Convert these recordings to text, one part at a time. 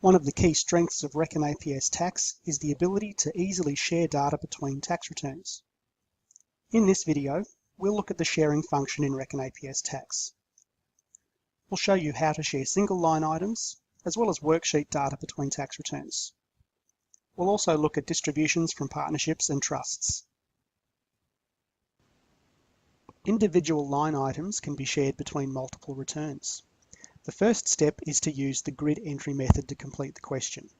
One of the key strengths of Reckon APS TAX is the ability to easily share data between tax returns. In this video, we'll look at the sharing function in Reckon APS TAX. We'll show you how to share single line items, as well as worksheet data between tax returns. We'll also look at distributions from partnerships and trusts. Individual line items can be shared between multiple returns. The first step is to use the grid entry method to complete the question.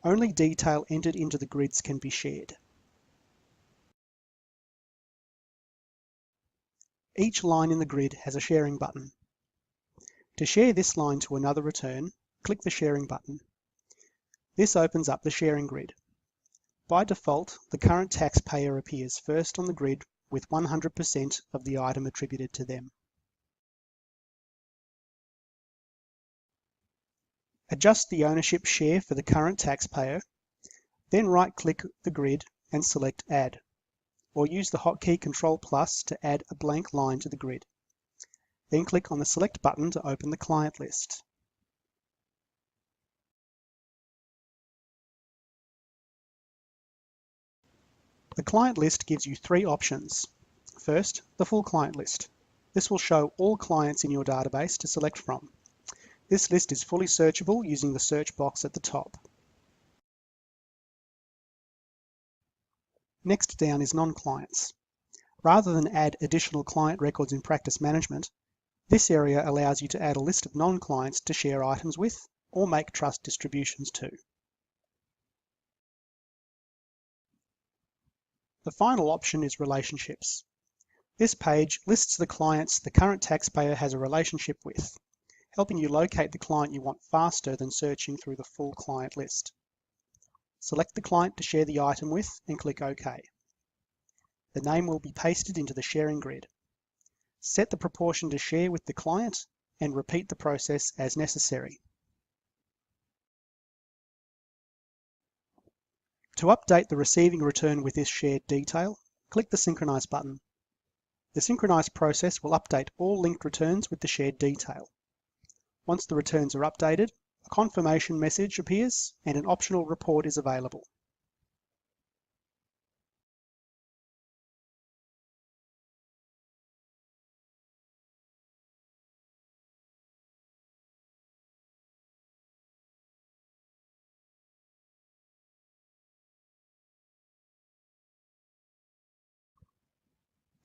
Only detail entered into the grids can be shared. Each line in the grid has a sharing button. To share this line to another return, click the sharing button. This opens up the sharing grid. By default, the current taxpayer appears first on the grid with 100% of the item attributed to them. Adjust the ownership share for the current taxpayer, then right-click the grid and select Add, or use the hotkey Ctrl+ to add a blank line to the grid. Then click on the Select button to open the client list. The client list gives you three options. First, the full client list. This will show all clients in your database to select from. This list is fully searchable using the search box at the top. Next down is non-clients. Rather than add additional client records in practice management, this area allows you to add a list of non-clients to share items with or make trust distributions to. The final option is relationships. This page lists the clients the current taxpayer has a relationship with, helping you locate the client you want faster than searching through the full client list. Select the client to share the item with and click OK. The name will be pasted into the sharing grid. Set the proportion to share with the client and repeat the process as necessary. To update the receiving return with this shared detail, click the Synchronize button. The Synchronize process will update all linked returns with the shared detail. Once the returns are updated, a confirmation message appears and an optional report is available.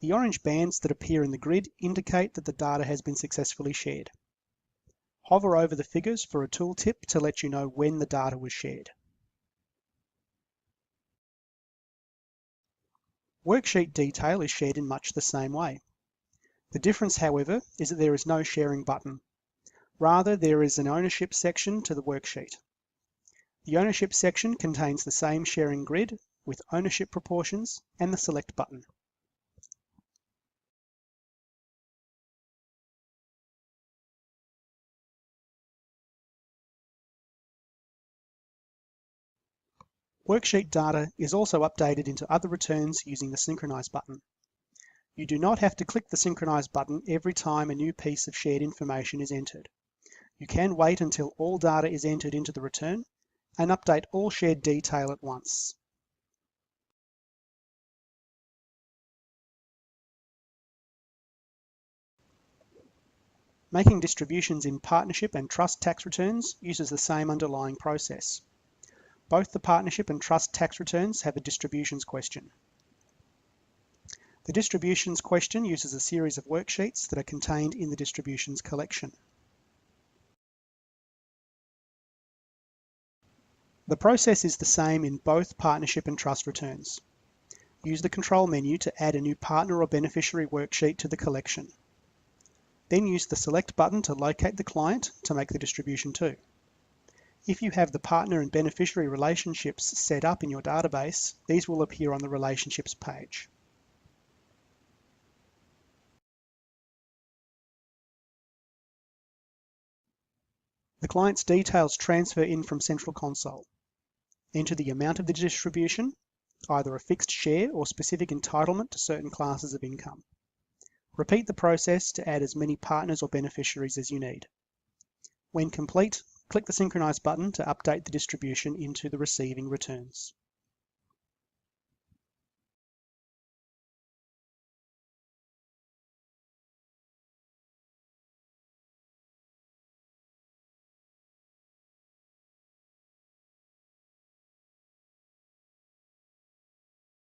The orange bands that appear in the grid indicate that the data has been successfully shared. Hover over the figures for a tooltip to let you know when the data was shared. Worksheet detail is shared in much the same way. The difference, however, is that there is no sharing button. Rather, there is an ownership section to the worksheet. The ownership section contains the same sharing grid with ownership proportions and the Select button. Worksheet data is also updated into other returns using the Synchronize button. You do not have to click the Synchronize button every time a new piece of shared information is entered. You can wait until all data is entered into the return and update all shared detail at once. Making distributions in partnership and trust tax returns uses the same underlying process. Both the partnership and trust tax returns have a distributions question. The distributions question uses a series of worksheets that are contained in the distributions collection. The process is the same in both partnership and trust returns. Use the control menu to add a new partner or beneficiary worksheet to the collection. Then use the Select button to locate the client to make the distribution to. If you have the partner and beneficiary relationships set up in your database, these will appear on the Relationships page. The client's details transfer in from Central Console. Enter the amount of the distribution, either a fixed share or specific entitlement to certain classes of income. Repeat the process to add as many partners or beneficiaries as you need. When complete, Click the Synchronize button to update the distribution into the receiving returns.